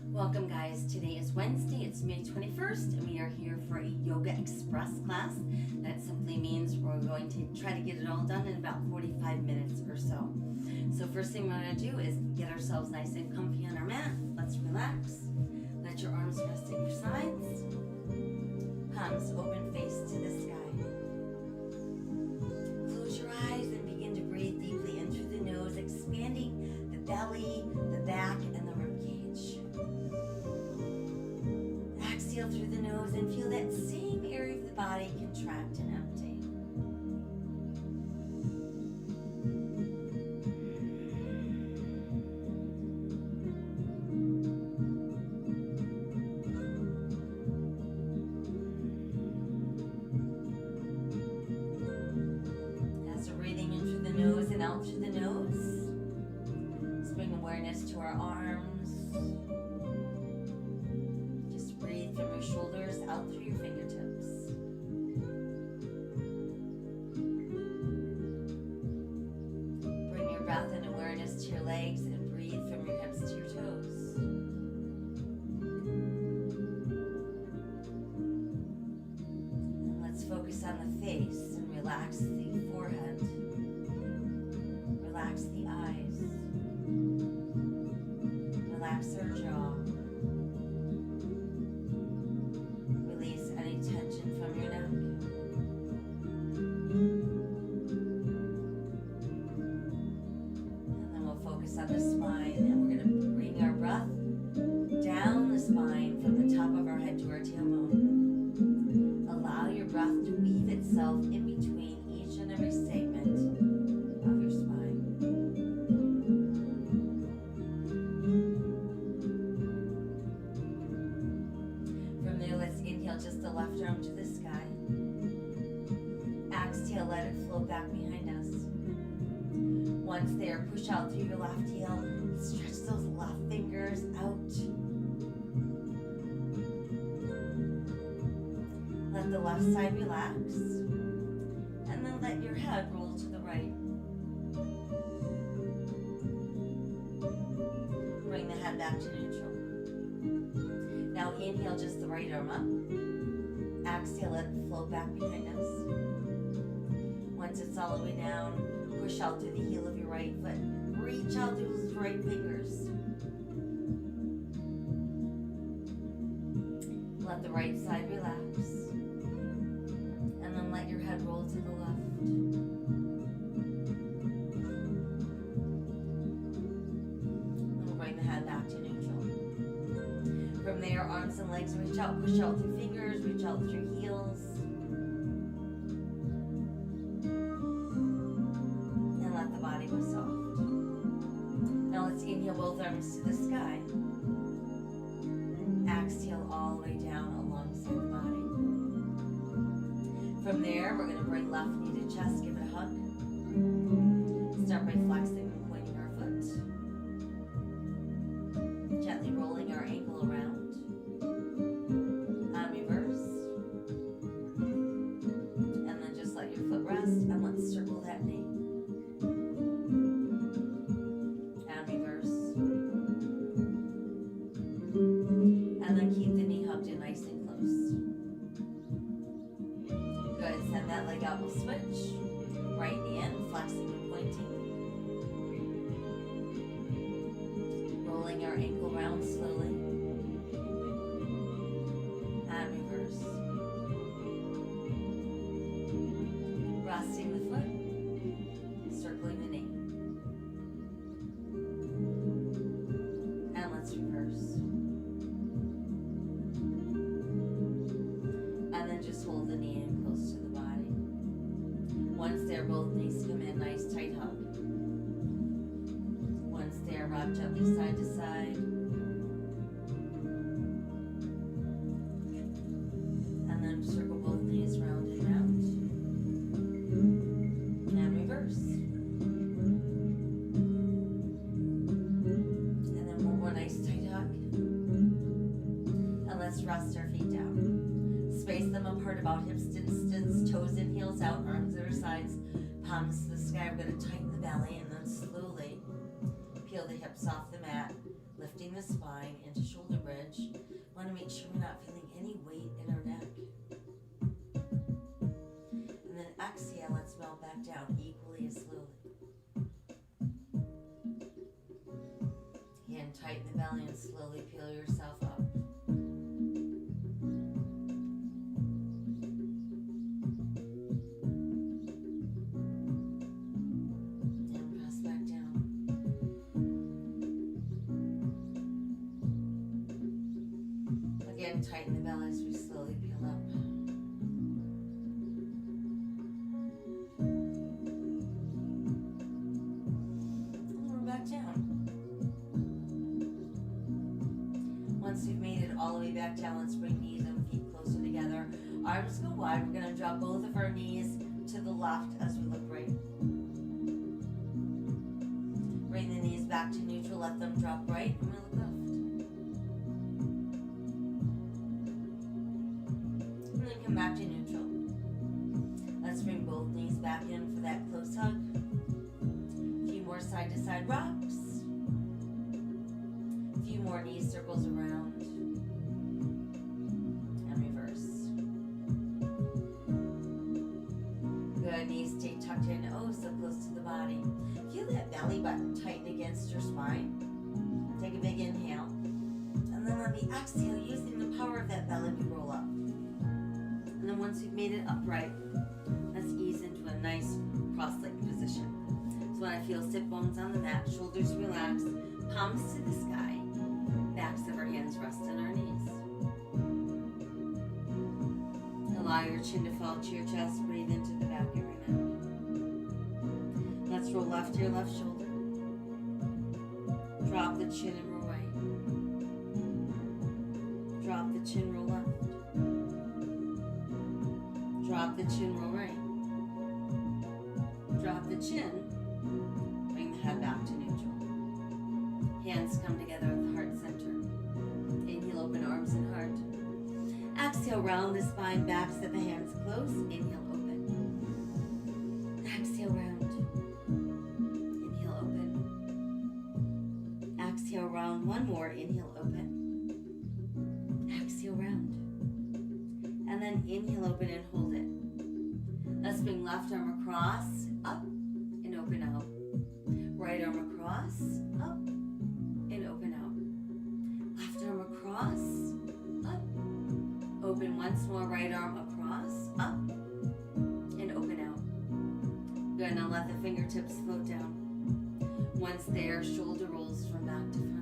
Welcome guys, today is Wednesday, it's May 21st, and we are here for a Yoga Express class. That simply means we're going to try to get it all done in about 45 minutes or so. So first thing we're going to do is get ourselves nice and comfy on our mat. Let's relax. Let your arms rest at your sides. Palms open, face to the sky. Close your eyes and begin to breathe deeply in through the nose, expanding the belly, the back, and the rib cage. Exhale through the nose and feel that same area of the body contract and empty. As we're breathing in through the nose and out through the nose, let's bring awareness to our arms. Breathe from your shoulders out through your fingertips. Bring your breath and awareness to your legs and breathe from your hips to your toes. And let's focus on the face and relax the forehead. Relax the eyes. Relax our jaw. Tension from your neck. And then we'll focus on the spine, and we're going to bring our breath down the spine from the top of our head to our tailbone. Allow your breath to weave itself in between each and every segment of your spine. From there, let's inhale just the left arm to the sky. Exhale, let it flow back behind us. Once there, push out through your left heel. Stretch those left fingers out. Let the left side relax. And then let your head roll to the right. Bring the head back to neutral. Now inhale just the right arm up. Exhale, let it flow back behind us. Once it's all the way down, push out through the heel of your right foot. Reach out through those right fingers. Let the right side relax. And then let your head roll to the left. And we'll bring the head back to neutral. From there, arms and legs reach out, push out through fingers, reach out through heels. And let the body go soft. Now let's inhale both arms to the sky. Exhale all the way down alongside the body. From there, we're going to bring left knee to chest, give it a hug. Start by flexing and pointing our foot. Gently rolling our ankle around. And reverse. And then just let your foot rest and let's circle that knee. And reverse. And then keep the knee hugged in nice and close. Good, send that leg out, we'll switch. Right knee in, flexing and pointing. Rolling our ankle round slowly. And reverse. Resting the foot. Circling the knee. And let's reverse. And then just hold the knee in close to the body. Once there, both knees come in, nice tight hug. Once there, rock gently side to side. And then circle both knees round and round. And reverse. And then one more nice tight hug. And let's rest our feet down. Space them apart about hip distance, toes in, heels out, arms at our sides, palms to the sky. We're going to tighten the belly and then slowly fingertips off the mat, lifting the spine into shoulder bridge. Want to make sure we're not feeling any weight in our neck. And then exhale, let's melt back down equally as slowly. Again, tighten the belly and slowly peel yourself up. Tighten the belly as we slowly peel up. And we're back down. Once we've made it all the way back down, let's bring knees and feet closer together. Arms go wide. We're going to drop both of our knees to the left as we look right. Bring the knees back to neutral. Let them drop right, and we look left. Come back to neutral. Let's bring both knees back in for that close hug. A few more side to side rocks. A few more knee circles around. And reverse. Good, knees stay tucked in, oh so close to the body. Feel that belly button tighten against your spine. Take a big inhale. And then on the exhale, using the power of that belly, we roll up. And then once you've made it upright, let's ease into a nice cross-legged position. So when I feel sit bones on the mat, shoulders relax, palms to the sky, backs of our hands rest on our knees. Allow your chin to fall to your chest, breathe into the back of your neck. Let's roll left to your left shoulder. Drop the chin and roll right. Drop the chin, roll left. Drop the chin, roll right. Drop the chin, bring the head back to neutral. Hands come together at the heart center. Inhale, open arms and heart. Exhale, round the spine back, set the hands close. Inhale, open. Exhale, round. Inhale, open. Exhale, round. One more. Inhale, open. Exhale, round. And then inhale, open and hold it. Let's bring left arm across, up, and open out. Right arm across, up, and open out. Left arm across, up, open once more. Right arm across, up, and open out. Good, now let the fingertips float down. Once there, shoulder rolls from back to front.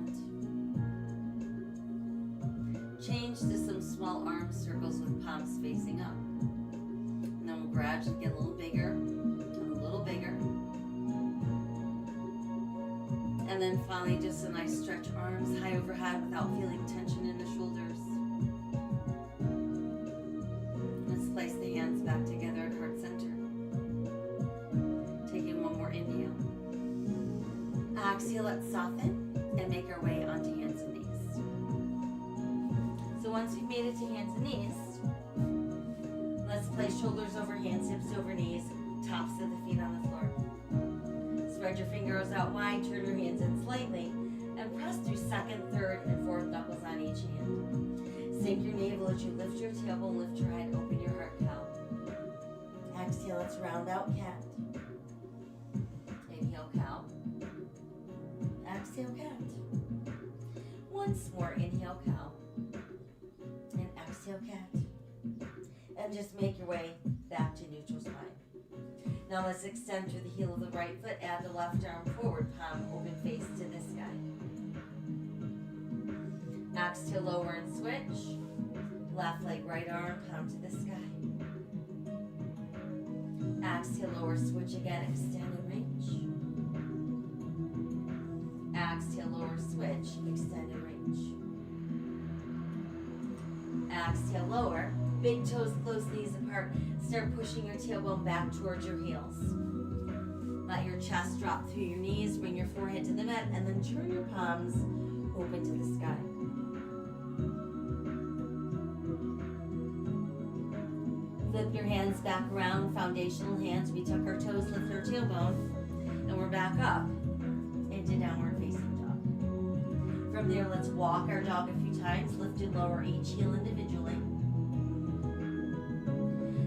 Change to some small arm circles with palms facing up. And then we'll gradually get a little bigger and a little bigger. And then finally just a nice stretch arms high overhead without feeling tension in the shoulders. Let's place the hands back together at heart center. Taking one more inhale. Exhale, let's soften and make our way onto hands and knees. So once we've made it to hands and knees, let's place shoulders over hands, hips over knees, tops of the feet on the floor. Spread your fingers out wide, turn your hands in slightly, and press through second, third, and fourth knuckles on each hand. Sink your navel as you lift your tailbone, lift your head, open your heart cow. Exhale, let's round out cat. Inhale, cow. Exhale, cat. Once more, inhale, cow. And exhale, cat. And just make your way back to neutral spine. Now let's extend through the heel of the right foot, add the left arm forward, palm open face to the sky. Exhale, lower and switch. Left leg, right arm, palm to the sky. Exhale, lower, switch again, extend and reach. Exhale, lower, switch, extend and reach. Exhale, lower. Big toes close, knees apart. Start pushing your tailbone back towards your heels. Let your chest drop through your knees. Bring your forehead to the mat and then turn your palms open to the sky. Flip your hands back around, foundational hands. We tuck our toes, lift our tailbone, and we're back up into downward facing dog. From there, let's walk our dog a few times. Lift and lower each heel individually.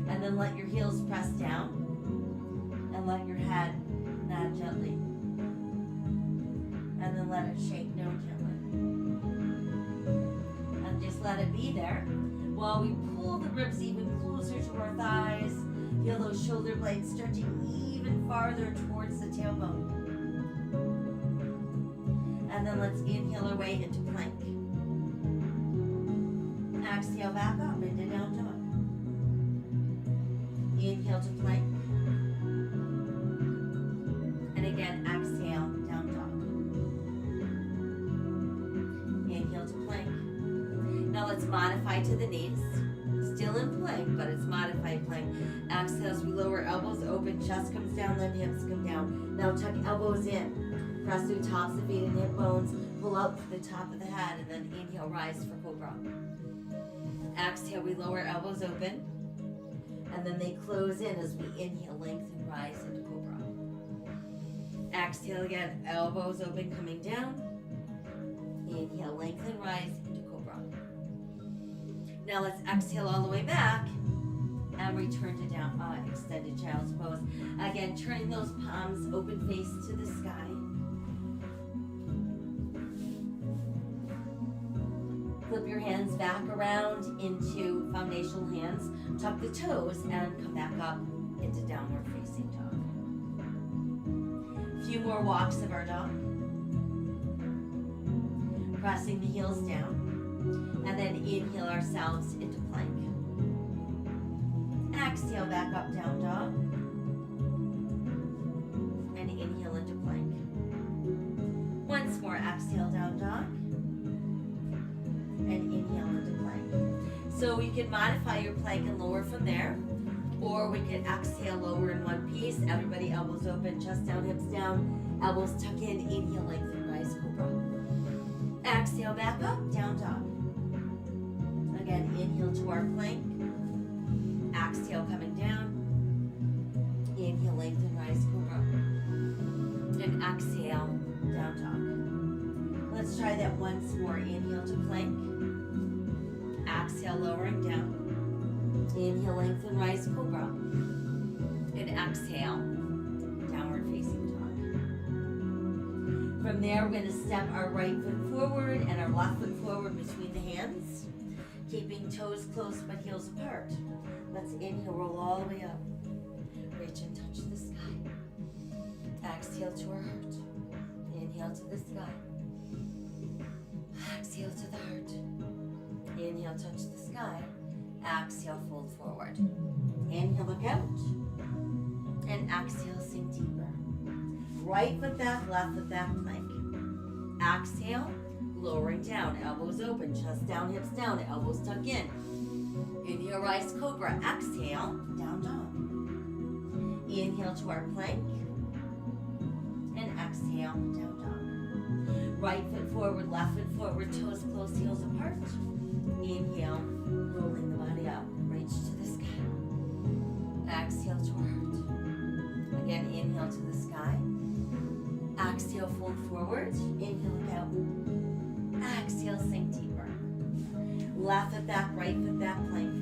And then let your heels press down. And let your head nod gently. And then let it shake down gently. And just let it be there. While we pull the ribs even closer to our thighs. Feel those shoulder blades stretching even farther towards the tailbone. And then let's inhale our way into plank. Exhale back up into down dog. Inhale to plank. And again, exhale, down dog. Inhale to plank. Now let's modify to the knees. Still in plank, but it's modified plank. Exhale as we lower elbows open, chest comes down, then hips come down. Now tuck elbows in. Press through tops of feet and hip bones. Pull up to the top of the head, and then inhale, rise for cobra. Exhale, we lower elbows open. And then they close in as we inhale, lengthen, rise into cobra. Exhale again, elbows open, coming down. Inhale, lengthen, rise into cobra. Now let's exhale all the way back and return to down extended child's pose. Again, turning those palms open face to the sky. Flip your hands back around into foundational hands. Tuck the toes and come back up into downward facing dog. A few more walks of our dog. Pressing the heels down. And then inhale ourselves into plank. Exhale back up, down dog. And inhale into plank. Once more, exhale, down dog. And inhale into plank. So you can modify your plank and lower from there. Or we can exhale, lower in one piece. Everybody elbows open, chest down, hips down. Elbows tuck in, inhale, lengthen, rise, cobra. Exhale back up, down dog. Again, inhale to our plank. Exhale, coming down. Inhale, lengthen, rise, cobra. And exhale, down dog. Let's try that once more. Inhale to plank. Exhale, lowering down. Inhale, lengthen, rise, cobra. And exhale, downward facing dog. From there, we're going to step our right foot forward and our left foot forward between the hands. Keeping toes close but heels apart. Let's inhale, roll all the way up. Reach and touch the sky. Exhale to our heart. Inhale to the sky. Exhale to the heart. Inhale, touch the sky. Exhale, fold forward. Inhale, look out. And exhale, sink deeper. Right foot back, left foot back, plank. Exhale. Lowering down, elbows open, chest down, hips down, elbows tuck in. Inhale, rise, cobra. Exhale, down dog. Inhale to our plank. And exhale, down dog. Right foot forward, left foot forward, toes close, heels apart. Inhale, rolling the body up, reach to the sky. Exhale to our heart. Again, inhale to the sky. Exhale, fold forward. Inhale, look out. Exhale, sink deeper. Left foot back, right foot back, plank.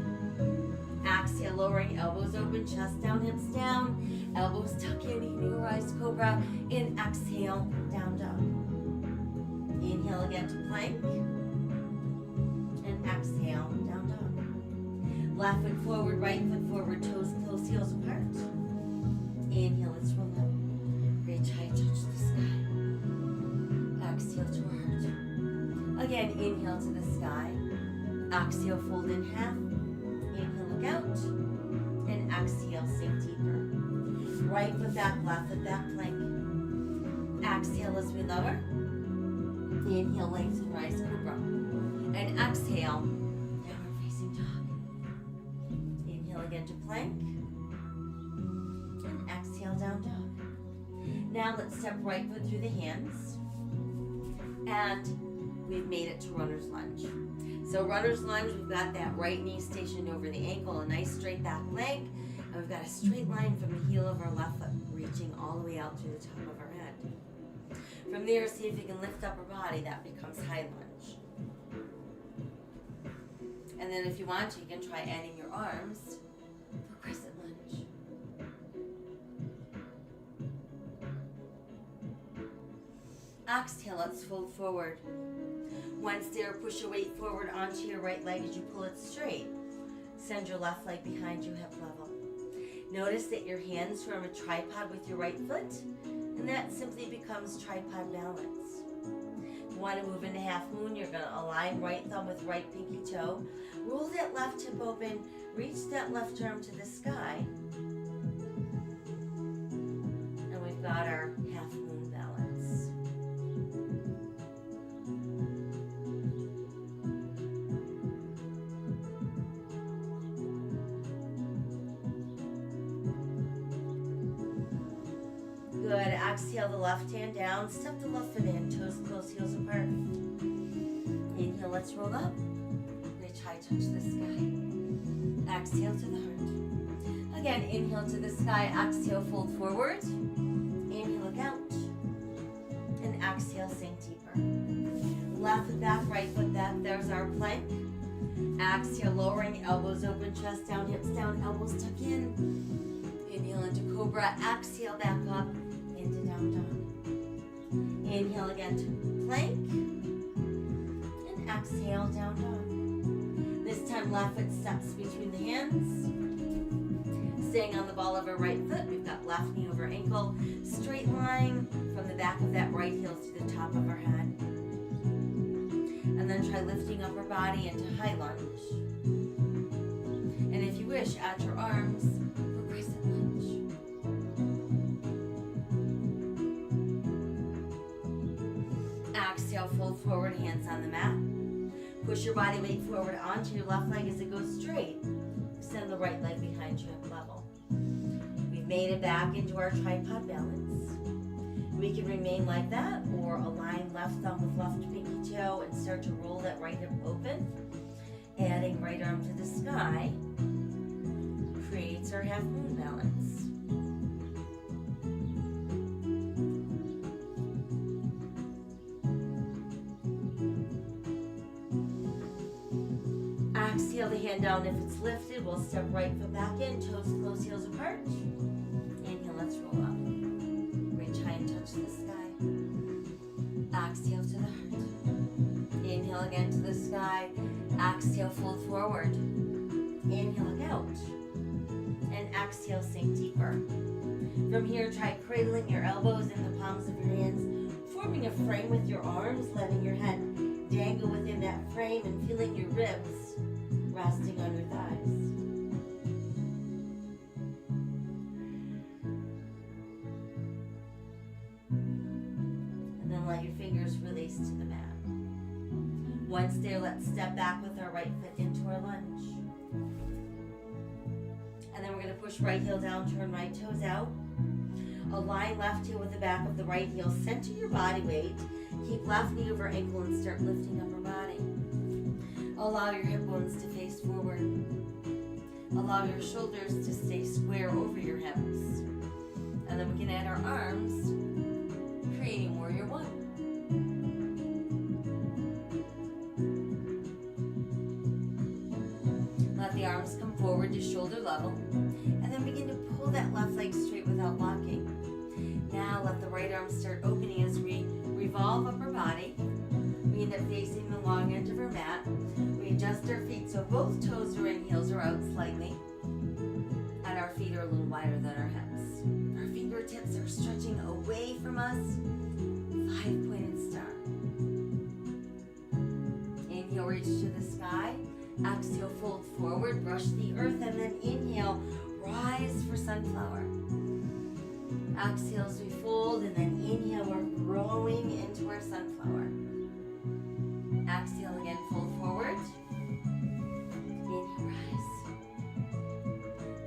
Exhale, lowering, elbows open, chest down, hips down. Elbows tuck in, inhale, rise, cobra. And exhale, down dog. Inhale again to plank. And exhale, down dog. Left foot forward, right foot forward, toes close, heels apart. Inhale, let's roll up. Reach high, touch the sky. Exhale to our heart. Again, inhale to the sky. Exhale, fold in half. Inhale, look out. And exhale, sink deeper. Right foot back, left foot back, plank. Exhale as we lower. Inhale, lengthen, rise, cobra. And exhale, downward facing dog. Inhale again to plank. And exhale, down dog. Now let's step right foot through the hands. And we've made it to runner's lunge. So runner's lunge, we've got that right knee stationed over the ankle, a nice straight back leg, and we've got a straight line from the heel of our left foot reaching all the way out to the top of our head. From there, see if you can lift upper body. That becomes high lunge. And then if you want to, you can try adding your arms for crescent lunge. Exhale, let's fold forward. Once there, push your weight forward onto your right leg as you pull it straight. Send your left leg behind you, hip level. Notice that your hands form a tripod with your right foot, and that simply becomes tripod balance. If you want to move into half moon, you're going to align right thumb with right pinky toe. Roll that left hip open, reach that left arm to the sky. And we've got our half moon balance. Good. Exhale the left hand down. Step the left foot in. Toes close, heels apart. Inhale, let's roll up. Reach high, touch the sky. Exhale to the heart. Again, inhale to the sky. Exhale, fold forward. Inhale, look out. And exhale, sink deeper. Left foot back, right foot back. There's our plank. Exhale, lowering, elbows open, chest down, hips down, elbows tuck in. Inhale into cobra. Exhale, back up. Into down dog. Inhale again to plank. And exhale, down dog. This time left foot steps between the hands. Staying on the ball of our right foot, we've got left knee over ankle. Straight line from the back of that right heel to the top of our head. And then try lifting up our body into high lunge. And if you wish, add your arms for crescent lunge. Exhale, fold forward, hands on the mat. Push your body weight forward onto your left leg as it goes straight. Extend the right leg behind you hip level. We've made it back into our tripod balance. We can remain like that or align left thumb with left pinky toe and start to roll that right hip open. Adding right arm to the sky creates our half moon balance. Exhale the hand down. If it's lifted, we'll step right foot back in, toes close, heels apart. Inhale, let's roll up. Reach high and touch the sky. Exhale to the heart. Inhale again to the sky. Exhale, fold forward. Inhale, look out. And exhale, sink deeper. From here, try cradling your elbows in the palms of your hands, forming a frame with your arms, letting your head dangle within that frame and feeling your ribs resting on your thighs. And then let your fingers release to the mat. Once there, let's step back with our right foot into our lunge. And then we're going to push right heel down, turn right toes out. Align left heel with the back of the right heel. Center your body weight. Keep left knee over ankle and start lifting upper body. Allow your hip bones to face forward. Allow your shoulders to stay square over your hips. And then we can add our arms, creating warrior one. Let the arms come forward to shoulder level. And then begin to pull that left leg straight without locking. Now let the right arm start opening as we revolve upper body. We end up facing the long edge of our mat. We adjust our feet so both toes are in, heels are out slightly. And our feet are a little wider than our hips. Our fingertips are stretching away from us. 5-pointed star. Inhale, reach to the sky. Exhale, fold forward, brush the earth, and then inhale, rise for sunflower. Exhale as we fold, and then inhale, we're growing into our sunflower. Exhale again, fold forward. Inhale, rise.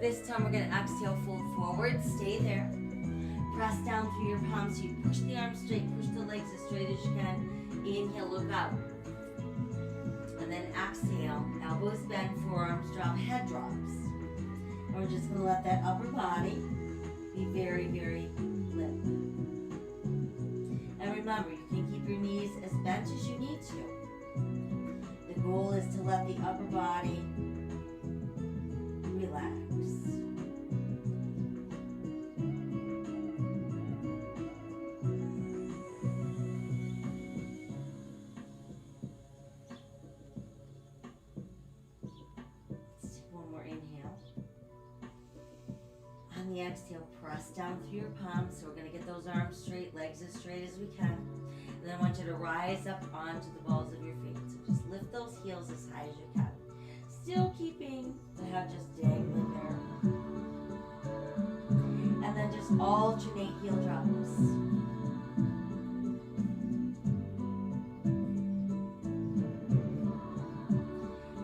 This time we're going to exhale, fold forward, stay there. Press down through your palms, so you push the arms straight, push the legs as straight as you can. Inhale, look up. And then exhale, elbows bend, forearms drop, head drops. And we're just going to let that upper body be very, very limp. And remember, you can keep your knees as bent as you need to. The goal is to let the upper body relax. Let's take one more inhale. On the exhale, press down through your palms. So we're going to get those arms straight, legs as straight as we can. And then I want you to rise up onto the balls of your feet. So just lift those heels as high as you can. Still keeping the head just dangling there. And then just alternate heel drops.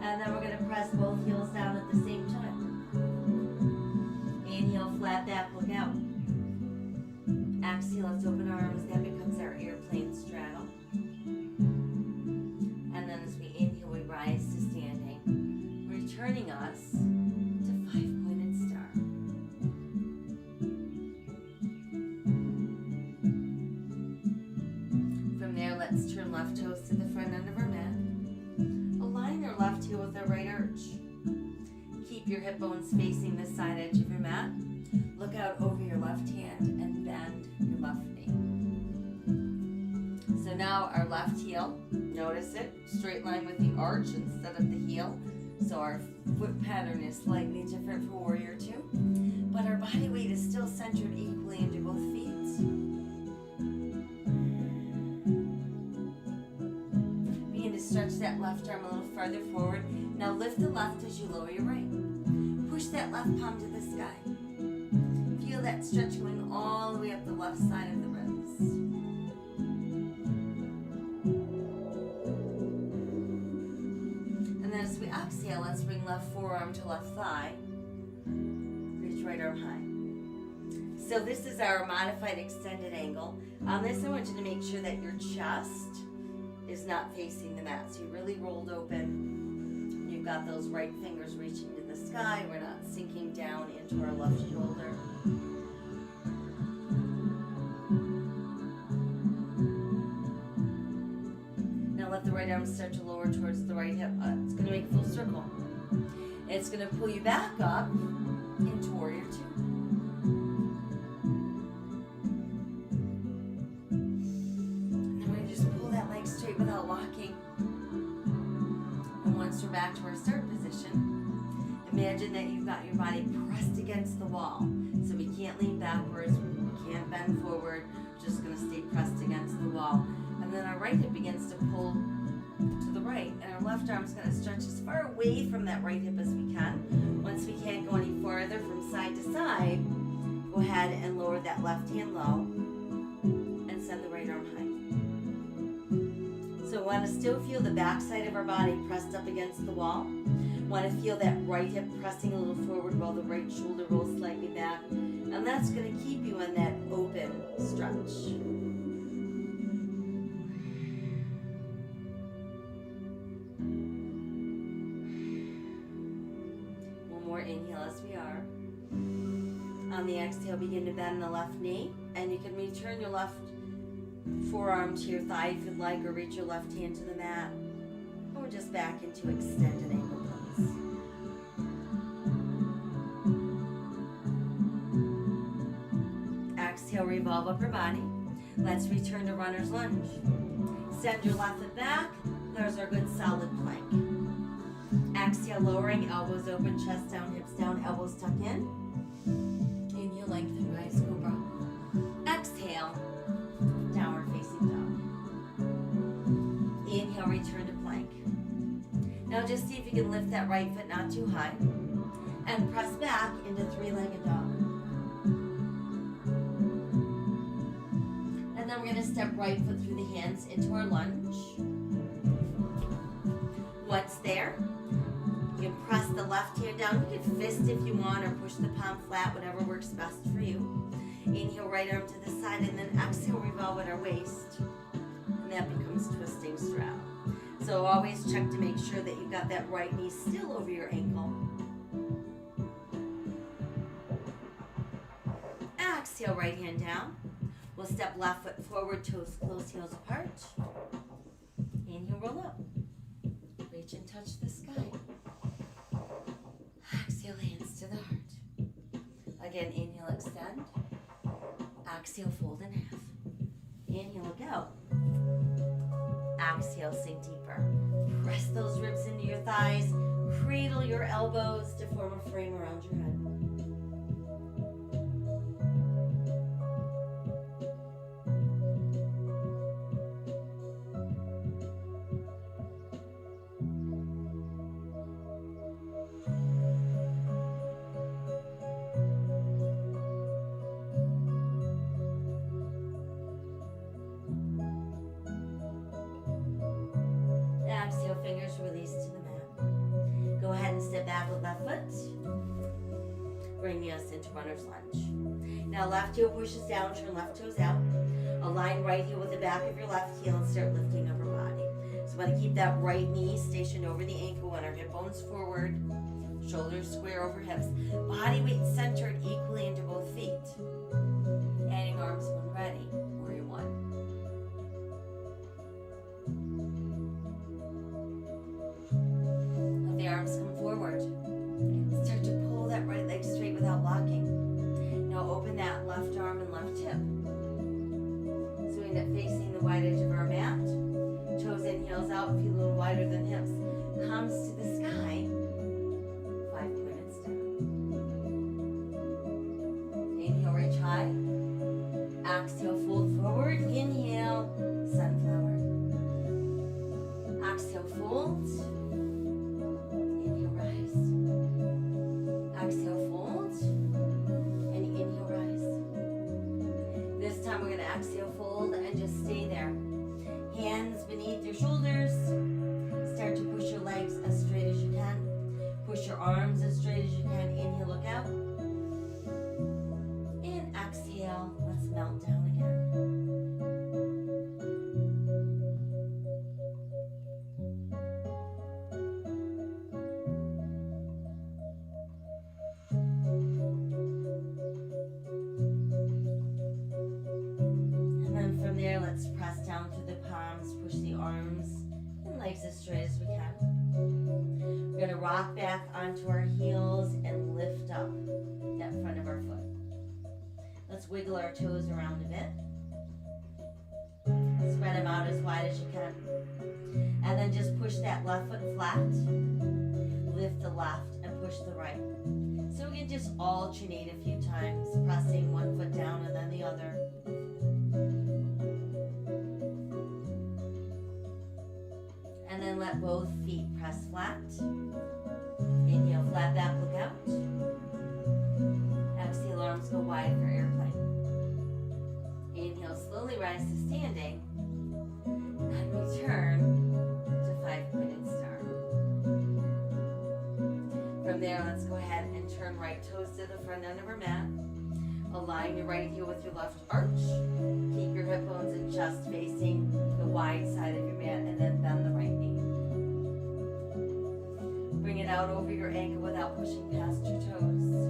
And then we're going to press both heels down at the same time. Inhale, flat back, look out. Exhale, let's open our arms. That becomes our airplane straddle. And then as we inhale, we rise to standing, returning us to 5-pointed star. From there, let's turn left toes to the front end of our mat. Align our left heel with our right arch. Keep your hip bones facing the side edge of your mat. Look out over your left hand and bend your left knee. So now our left heel, notice it, straight line with the arch instead of the heel. So our foot pattern is slightly different for Warrior 2, but our body weight is still centered equally into both feet. Begin to stretch that left arm a little farther forward. Now lift the left as you lower your right. Push that left palm to the sky. Feel that stretch going all the way up the left side of the ribs. And then as we exhale, let's bring left forearm to left thigh. Reach right arm high. So this is our modified extended angle. On this, I want you to make sure that your chest is not facing the mat. So you really rolled open. You've got those right fingers reaching to the sky. We're not sinking down into our left shoulder. Now let the right arm start to lower towards the right hip. It's going to make a full circle. It's going to pull you back up into Warrior 2. And then we're going to just pull that leg straight without locking. And once we're back to our start position, imagine that you've got your body pressed against the wall. So we can't lean backwards, we can't bend forward, we're just going to stay pressed against the wall. And then our right hip begins to pull to the right, and our left arm is going to stretch as far away from that right hip as we can. Once we can't go any farther from side to side, go ahead and lower that left hand low and send the right arm high. So we want to still feel the back side of our body pressed up against the wall. Want to feel that right hip pressing a little forward while the right shoulder rolls slightly back. And that's going to keep you in that open stretch. One more inhale as we are. On the exhale, begin to bend the left knee. And you can return your left forearm to your thigh if you'd like, or reach your left hand to the mat. Or just back into extended angle pose. Exhale, revolve upper body. Let's return to runner's lunge. Send your left foot back. There's our good solid plank. Exhale, lowering, elbows open, chest down, hips down, elbows tuck in. Inhale, lengthen, rise, cobra. Exhale, downward facing dog. Inhale, return to plank. Now just see if you can lift that right foot not too high and press back into three-legged dog. And then we're going to step right foot through the hands into our lunge. Once there, you can press the left hand down. You can fist if you want or push the palm flat, whatever works best for you. Inhale, right arm to the side, and then exhale, revolve at our waist. And that becomes twisting straddle. So always check to make sure that you've got that right knee still over your ankle. Exhale, right hand down. We'll step left foot forward, toes close, heels apart. Inhale, roll up. Reach and touch the sky. Exhale, hands to the heart. Again, inhale, extend. Exhale, fold in half. Inhale, look out. Exhale, sink deeper. Press those ribs into your thighs. Cradle your elbows to form a frame around your head. Exhale, fingers release to the mat. Go ahead and step back with left foot. Bring us into runner's lunge. Now left heel pushes down, turn left toes out. Align right heel with the back of your left heel and start lifting upper body. So want to keep that right knee stationed over the ankle and our hip bones forward. Shoulders square over hips. Body weight centered equally into both feet. Adding arms when ready. Warrior one. Let the arms come forward. Start to pull that right leg straight without locking. Now open that left arm and left hip. So we end up facing the wide edge of our mat. Toes in, heels out, feet a little wider than hips. Palms to the sky. 5 pointed down. Inhale, reach high. Exhale, fold forward. Inhale, sunflower. Exhale, fold. Inhale, rise. Exhale, fold. And inhale, rise. This time we're going to exhale, fold, and just stay there. Hands beneath your shoulders. Start to push your legs as straight as you can. Push your arms as straight as you can. Inhale, look out. And exhale, let's melt down again. And then from there, let's press down through the palms, push the arms and legs as straight as we can. We're going to rock back onto our heels and lift up that front of our foot. Let's wiggle our toes around a bit. Spread them out as wide as you can. And then just push that left foot flat. Lift the left and push the right. So we can just alternate a few times, pressing one foot down and then the other. And then let both feet press flat. Inhale, flat back, look out. Exhale, arms go wide for airplane. Inhale, slowly rise to standing. And return to 5-pointed star. From there, let's go ahead and turn right toes to the front end of our mat. Align your right heel with your left arch. Keep your hip bones and chest facing the wide side of your mat, and then bend the right knee. Bring it out over your ankle without pushing past your toes.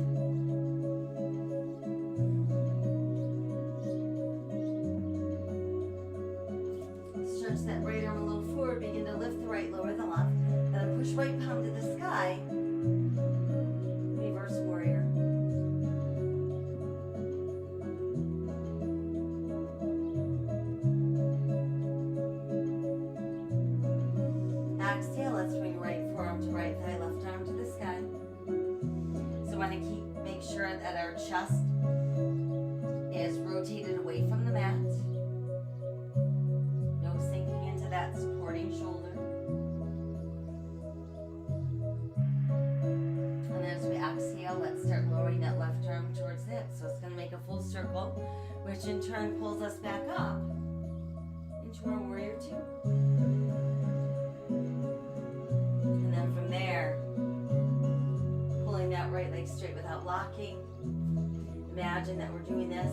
Stretch that right arm a little forward. Begin to lift the right, lower the left. And then push right palm to the sky. Reverse warrior. Exhale, let's bring right forearm to right thigh, left arm to the sky. So want to make sure that our chest is rotated away from the mat. No sinking into that supporting shoulder. And as we exhale, let's start lowering that left arm towards the hip. So it's going to make a full circle, which in turn pulls us back up into our warrior two. And then from there, pulling that right leg straight without locking. Imagine that we're doing this.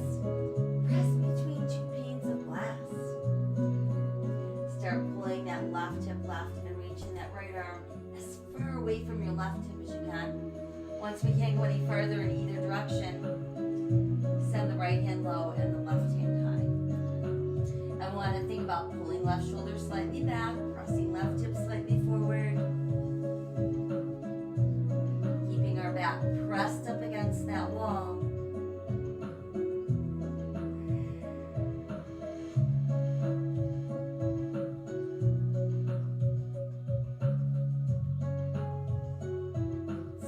Press between two panes of glass. Start pulling that left hip left and reaching that right arm as far away from your left hip as you can. Once we can't go any further in either direction, send the right hand low and the left hand high. I want to think about pulling left shoulder slightly back, pressing left hip slightly forward, keeping our back pressed up against that wall.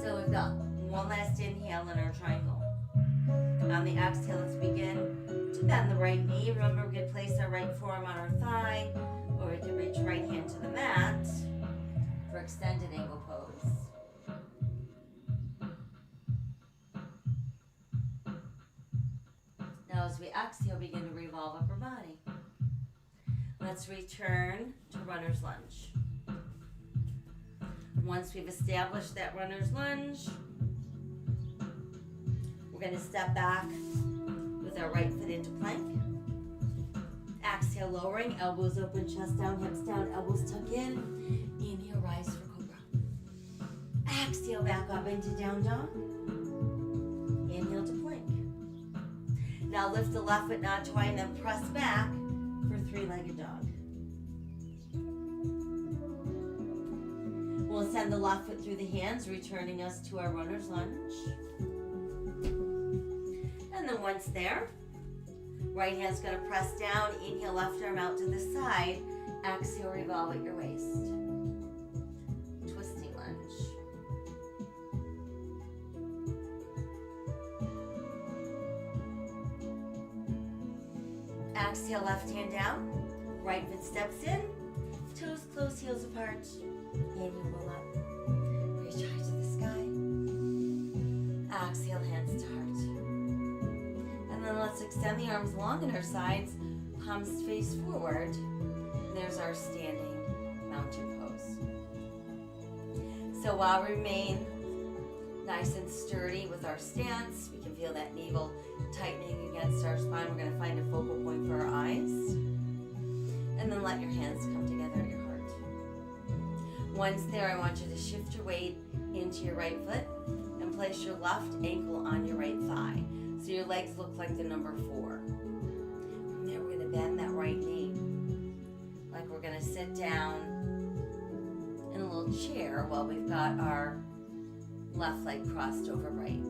So we've got one last inhale in our triangle. On the exhale, let's begin to bend the right knee. Remember, we could place our right forearm on our thigh, or we could reach right hand to the mat for extended angle pose. Now as we exhale, begin to revolve upper body. Let's return to runner's lunge. Once we've established that runner's lunge, we're going to step back with our right foot into plank. Exhale, lowering, elbows open, chest down, hips down, elbows tuck in. Inhale, rise for cobra. Exhale, back up into down dog. Inhale to plank. Now lift the left foot not twine, then press back for three-legged dog. We'll send the left foot through the hands, returning us to our runner's lunge. And then once there, right hand's going to press down, inhale left arm out to the side, exhale revolve at your waist. Twisting lunge. Exhale left hand down, right foot steps in, toes close, heels apart. Inhale, roll up, reach high to the sky. Exhale, hands to heart. And then let's extend the arms long at our sides, palms face forward. There's our standing mountain pose. So while we remain nice and sturdy with our stance, we can feel that navel tightening against our spine. We're going to find a focal point for our eyes. And then let your hands come together at your heart. Once there, I want you to shift your weight into your right foot and place your left ankle on your right thigh. So your legs look like the number 4. From there, we're going to bend that right knee. Like we're going to sit down in a little chair while we've got our left leg crossed over right.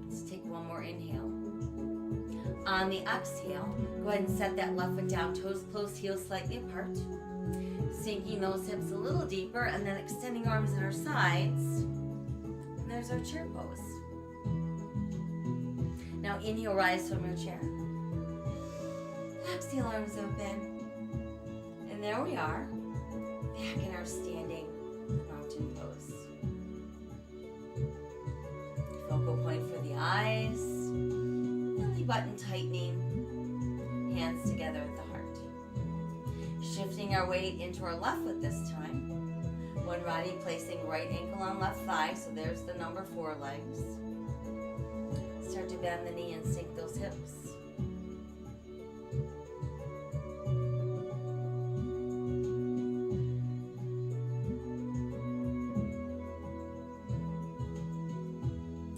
Let's take one more inhale. On the exhale, go ahead and set that left foot down, toes close, heels slightly apart. Sinking those hips a little deeper and then extending arms at our sides. And there's our chair pose. Now inhale, rise from your chair. Exhale, arms open. And there we are, back in our standing mountain pose. Focal point for the eyes. Belly button tightening. Hands together at the heart. Shifting our weight into our left foot this time. When ready, placing right ankle on left thigh, so there's the number 4 legs. Start to bend the knee and sink those hips.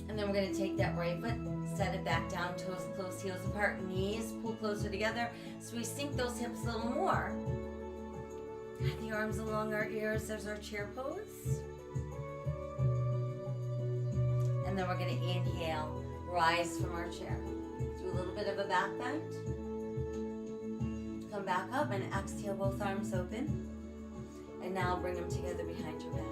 And then we're going to take that right foot, set it back down, toes close, heels apart, knees pull closer together, so we sink those hips a little more. The arms along our ears, there's our chair pose. And then we're going to inhale, rise from our chair. Do a little bit of a back bend. Come back up and exhale, both arms open. And now bring them together behind your back.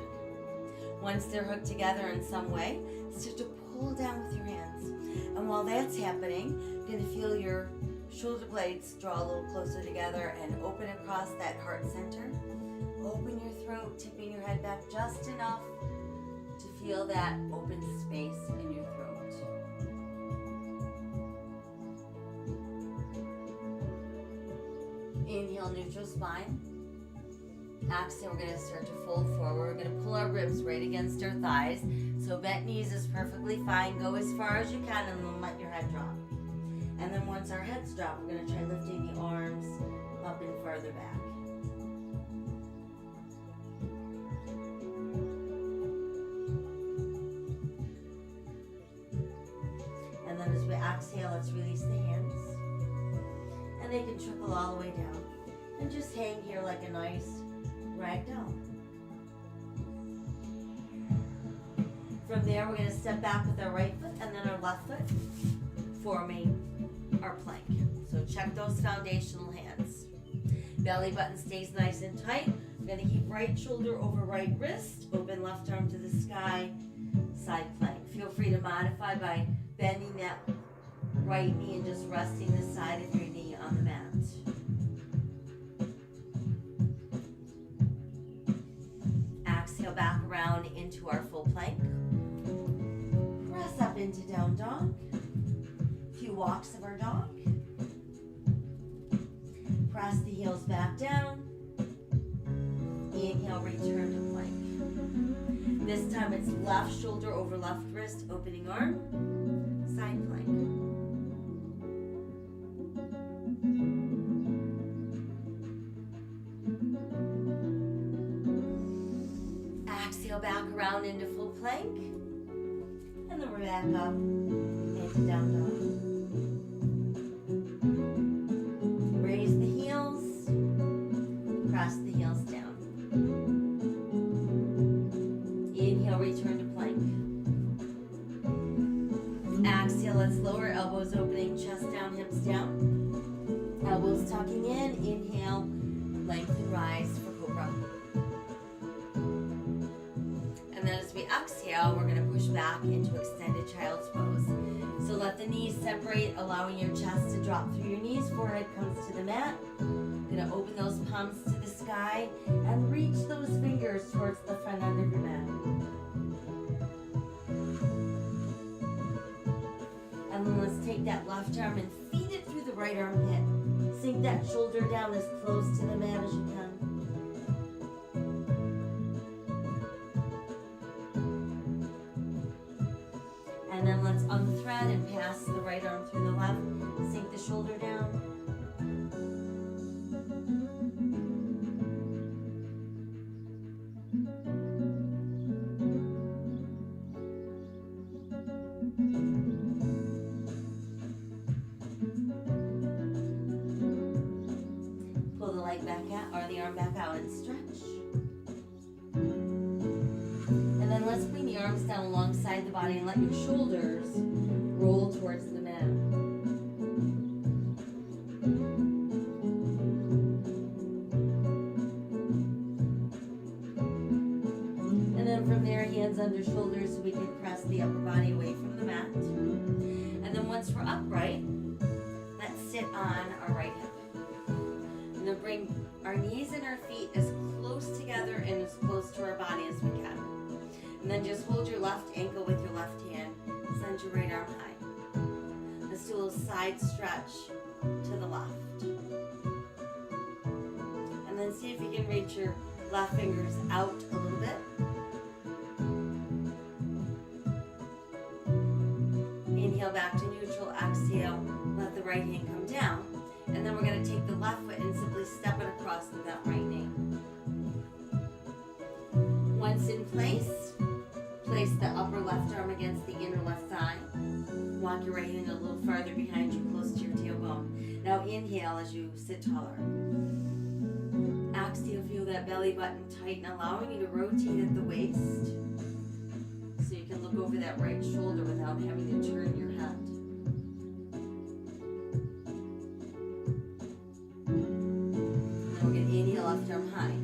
Once they're hooked together in some way, start to pull down with your hands. And while that's happening, you're going to feel your shoulder blades draw a little closer together and open across that heart center. Open your throat, tipping your head back just enough to feel that open space in your throat. Inhale, neutral spine. Exhale, we're going to start to fold forward. We're going to pull our ribs right against our thighs. So bent knees is perfectly fine. Go as far as you can and then let your head drop. And then once our heads drop, we're going to try lifting the arms up and farther back. exhale, let's release the hands. And they can trickle all the way down. And just hang here like a nice ragdoll. From there, we're going to step back with our right foot and then our left foot, forming our plank. So check those foundational hands. Belly button stays nice and tight. We're going to keep right shoulder over right wrist, open left arm to the sky, side plank. Feel free to modify by bending that right knee and just resting the side of your knee on the mat. Exhale back around into our full plank. Press up into down dog. A few walks of our dog. Press the heels back down. Inhale, return to plank. This time it's left shoulder over left wrist, opening arm, side plank. Exhale back around into full plank. And then we're back up into down dog. Raise the heels, press the heels down. Inhale, return to plank. Exhale, let's lower, elbows opening, chest down, hips down. Elbows tucking in, inhale, lengthen, rise for cobra. And then as we exhale, we're going to push back into extended child's pose. So let the knees separate, allowing your chest to drop through your knees, forehead comes to the mat. Going to open those palms to the sky and reach those fingers towards the front end of your mat. And then let's take that left arm and feed it through the right armpit. Sink that shoulder down as close to the mat as you can. And then let's unthread and pass the right arm through the left. Sink the shoulder down. Pull the leg back out, or the arm back out and stretch. And then let's bring the arms down alongside the body and let your shoulders roll towards the mat. And then from there, hands under shoulders so we can press the upper body away from the mat. And then once we're upright, let's sit on our right hip. And then bring our knees and our feet as close together and as close to our body as we can. And then just hold your left ankle with your left hand. Send your right arm high. Let's do a little side stretch to the left. And then see if you can reach your left fingers out a little bit. Inhale back to neutral. Exhale. Let the right hand come down. And then we're going to take the left foot and simply step it across with that right knee. Once in place, place the upper left arm against the inner left thigh. Walk your right hand a little farther behind you, close to your tailbone. Now inhale as you sit taller. Exhale, feel that belly button tighten, allowing you to rotate at the waist. So you can look over that right shoulder without having to turn your head. Inhale, left arm high.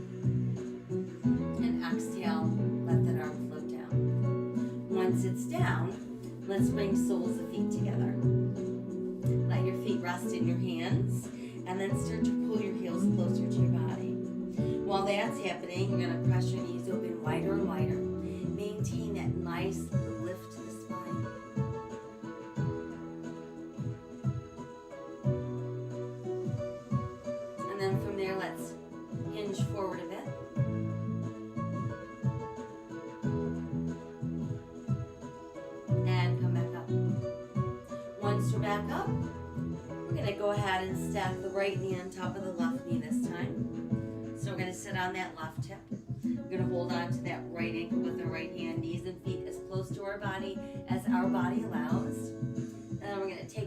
And exhale, let that arm float down. Once it's down, let's bring soles of feet together. Let your feet rest in your hands, and then start to pull your heels closer to your body. While that's happening, you're going to press your knees open wider and wider. Maintain that nice lift to the spine. And then from there, let's hinge forward a bit. And come back up. Once we're back up, we're going to go ahead and stack the right knee on top of the left knee this time. So we're going to sit on that left hip. We're going to hold on to that right ankle with the right hand, knees and feet as close to our body as our body allows. And then we're going to take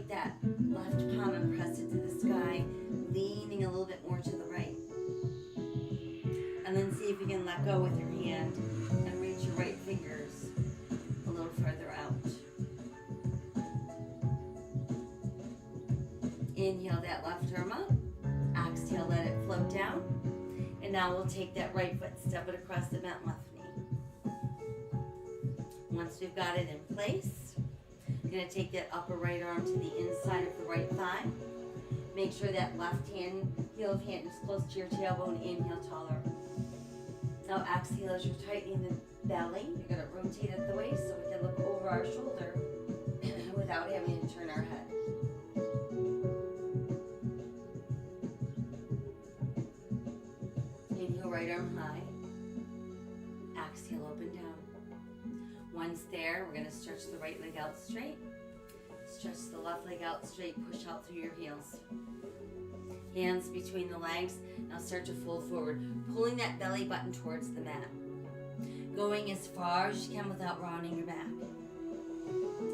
Inhale that left arm up. Exhale, let it float down. And now we'll take that right foot, step it across the bent left knee. Once we've got it in place, you're going to take that upper right arm to the inside of the right thigh. Make sure that left hand, heel of hand is close to your tailbone. Inhale, taller. Now exhale as you're tightening the belly. You're going to rotate at the waist so we can look over our shoulder without having to turn our head. Inhale, right arm high. Exhale, up and down. Once there, we're going to stretch the right leg out straight. Stretch the left leg out straight. Push out through your heels. Hands between the legs. Now start to fold forward, pulling that belly button towards the mat. Going as far as you can without rounding your back.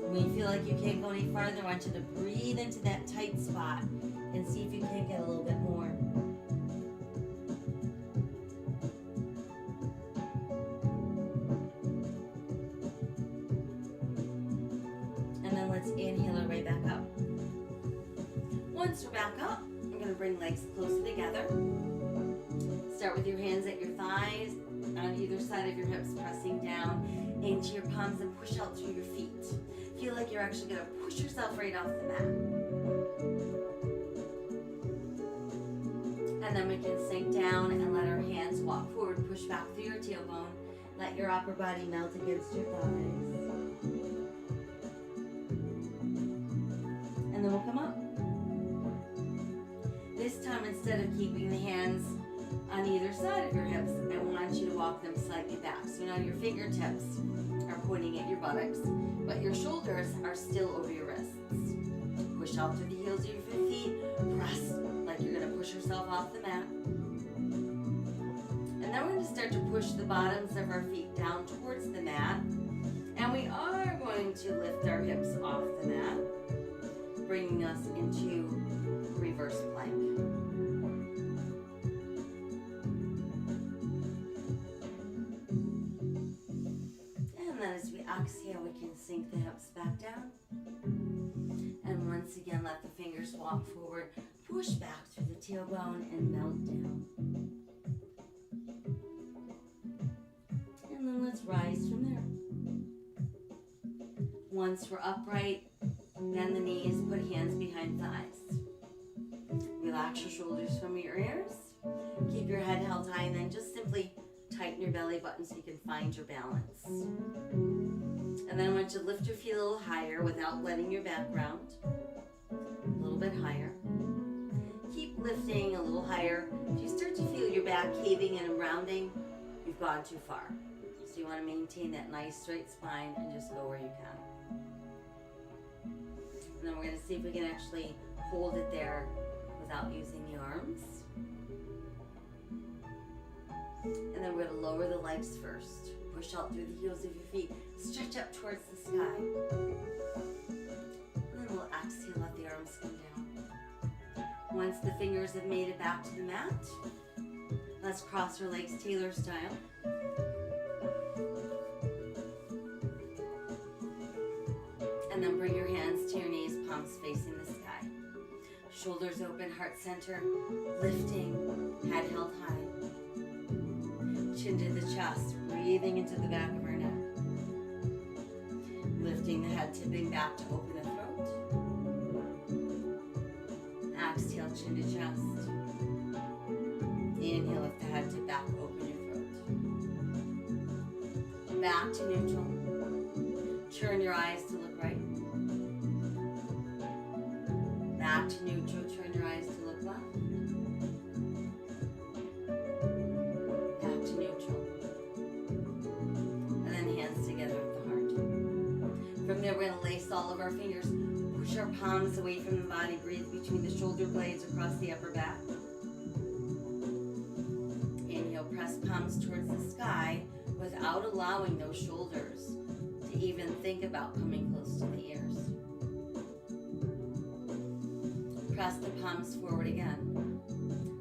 When you feel like you can't go any farther, I want you to breathe into that tight spot and see if you can get a little bit more. And then let's inhale our way back up. Once we're back up, we're going to bring legs closer together. Start with your hands at your thighs, on either side of your hips, pressing down into your palms and push out through your feet. Feel like you're actually going to push yourself right off the mat. And then we can sink down and let our hands walk forward, push back through your tailbone. Let your upper body melt against your thighs. And then we'll come up. This time, instead of keeping the hands on either side of your hips, I want you to walk them slightly back. So now your fingertips are pointing at your buttocks, but your shoulders are still over your wrists. Push out through the heels of your feet. Press like you're going to push yourself off the mat. And then we're going to start to push the bottoms of our feet down towards the mat. And we are going to lift our hips off the mat, bringing us into reverse plank. And then as we exhale, we can sink the hips back down. And once again, let the fingers walk forward, push back through the tailbone and melt down. And then let's rise from there. Once we're upright, bend the knees, put hands behind thighs. Relax your shoulders from your ears. Keep your head held high and then just simply tighten your belly button so you can find your balance. And then I want you to lift your feet a little higher without letting your back round. A little bit higher. Keep lifting a little higher. If you start to feel your back caving in and rounding, you've gone too far. So you want to maintain that nice straight spine and just go where you can. And then we're going to see if we can actually hold it there without using the arms. And then we're going to lower the legs first. Push out through the heels of your feet. Stretch up towards the sky. And then we'll exhale, let the arms come down. Once the fingers have made it back to the mat, let's cross our legs Taylor style. And then bring your hands to your knees, palms facing the sky. Shoulders open, heart center, lifting, head held high. Chin to the chest, breathing into the back of our neck. Lifting the head, tipping back to open the throat. Exhale, chin to chest. Inhale, lift the head, tip back, open your throat. Back to neutral. Turn your eyes to look right. Back to neutral, turn your eyes to look left. Back to neutral. And then hands together at the heart. From there, we're going to lace all of our fingers. Push our palms away from the body. Breathe between the shoulder blades across the upper back. Inhale, press palms towards the sky without allowing those shoulders to even think about coming close to the ears. Press the palms forward again.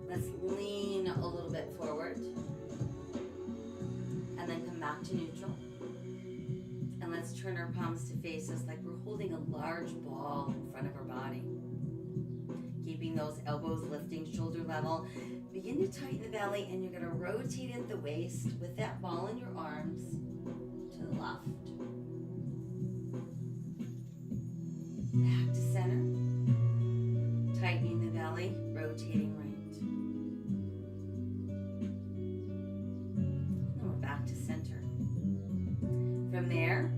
Let's lean a little bit forward. And then come back to neutral. And let's turn our palms to face us like we're holding a large ball in front of our body. keeping those elbows lifting, shoulder level. Begin to tighten the belly, and you're going to rotate at the waist with that ball in your arms to the left. Back to center. Tightening the belly, rotating right. And we're back to center. From there,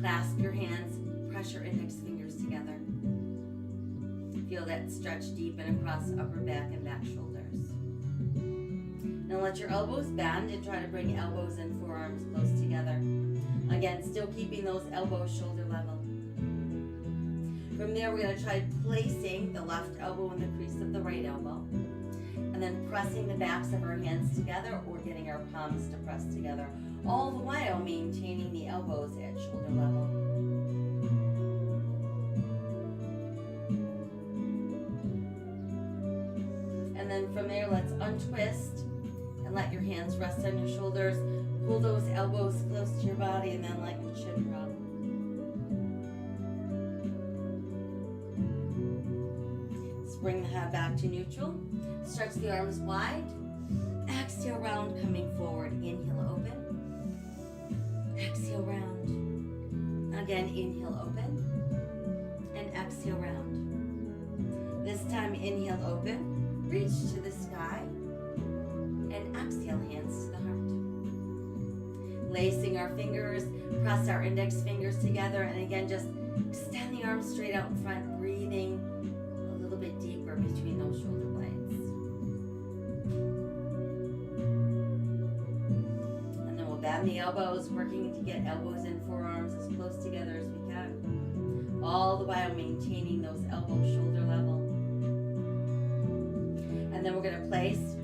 clasp your hands, press your index fingers together. Feel that stretch deep and across upper back and back shoulders. Now let your elbows bend and try to bring elbows and forearms close together. Again, still keeping those elbows shoulder level. From there, we're going to try placing the left elbow in the crease of the right elbow, and then pressing the backs of our hands together or getting our palms to press together, all the while maintaining the elbows at shoulder level. And then from there, let's untwist and let your hands rest on your shoulders. Pull those elbows close to your body, and then let your chin drop. Bring the head back to neutral. Stretch the arms wide. Exhale, round, coming forward. Inhale, open. Exhale, round. Again, inhale, open. And exhale, round. This time, inhale, open. Reach to the sky. And exhale, hands to the heart. Lacing our fingers. Press our index fingers together. And again, just extend the arms straight out in front. Breathing a little bit deeper between those shoulder blades. And then we'll bend the elbows, working to get elbows and forearms as close together as we can. All the while maintaining those elbows shoulder level. And then we're going to place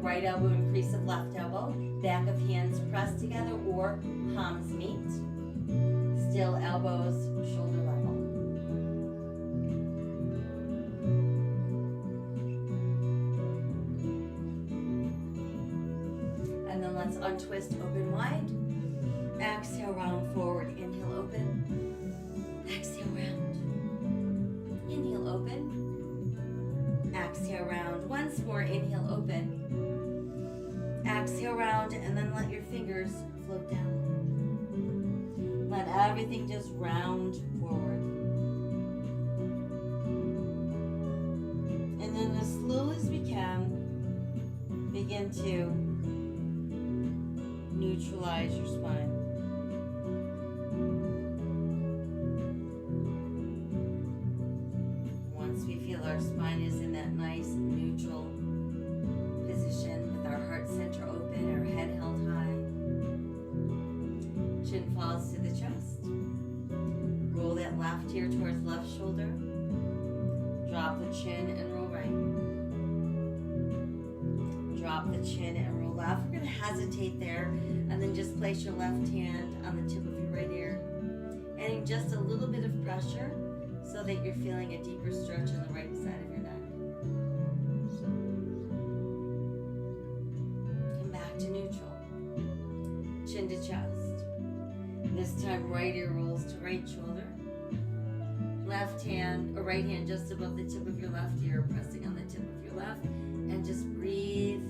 right elbow in crease of left elbow, back of hands pressed together or palms meet. Still elbows shoulder level. Let's untwist, open wide. Exhale, round forward. Inhale, open. Exhale, round. Inhale, open. Exhale, round. Once more, inhale, open. Exhale, round, and then let your fingers float down. Let everything just round forward. And then as slow as we can, begin to neutralize your spine. Once we feel our spine is in that nice neutral position with our heart center open, our head held high, chin falls to the chest. Roll that left ear towards left shoulder. Drop the chin and roll right. Drop the chin and roll left. We're going to hesitate there and then just place your left hand on the tip of your right ear, adding just a little bit of pressure so that you're feeling a deeper stretch on the right side of your neck. Come back to neutral. Chin to chest. This time right ear rolls to right shoulder. Left hand or right hand just above the tip of your left ear, pressing on the tip of your left, and just breathe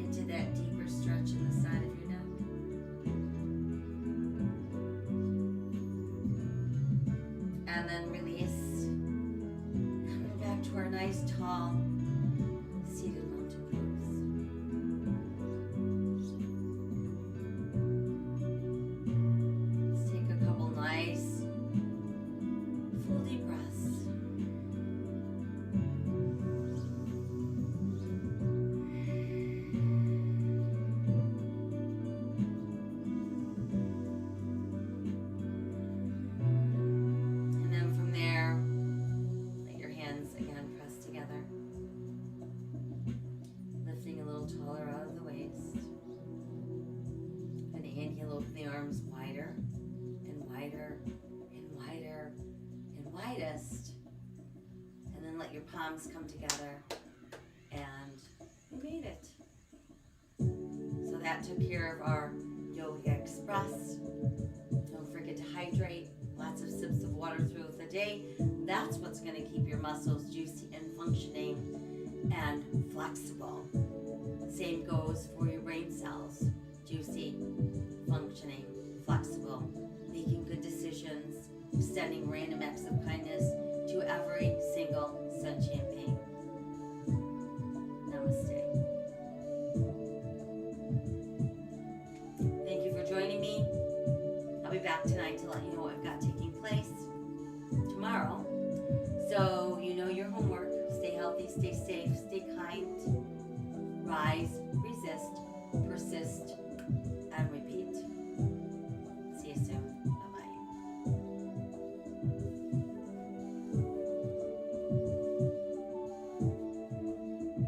into that deeper stretch in the side of your neck. And then release. And we're back to our nice tall seated mountain pose. Let's take a couple nice full deep breaths. And then let your palms come together, and we made it. So that took care of our Yoga Express. Don't forget to hydrate, lots of sips of water throughout the day. That's what's going to keep your muscles juicy functioning, and flexible. Same goes for your brain cells. Juicy, functioning, flexible, making good decisions, extending random acts of kindness to every single sentient being. Namaste. Thank you for joining me. I'll be back tonight to let you know what I've got taking place tomorrow. So you know your homework. Stay healthy, stay safe, stay kind. Rise, resist, persist,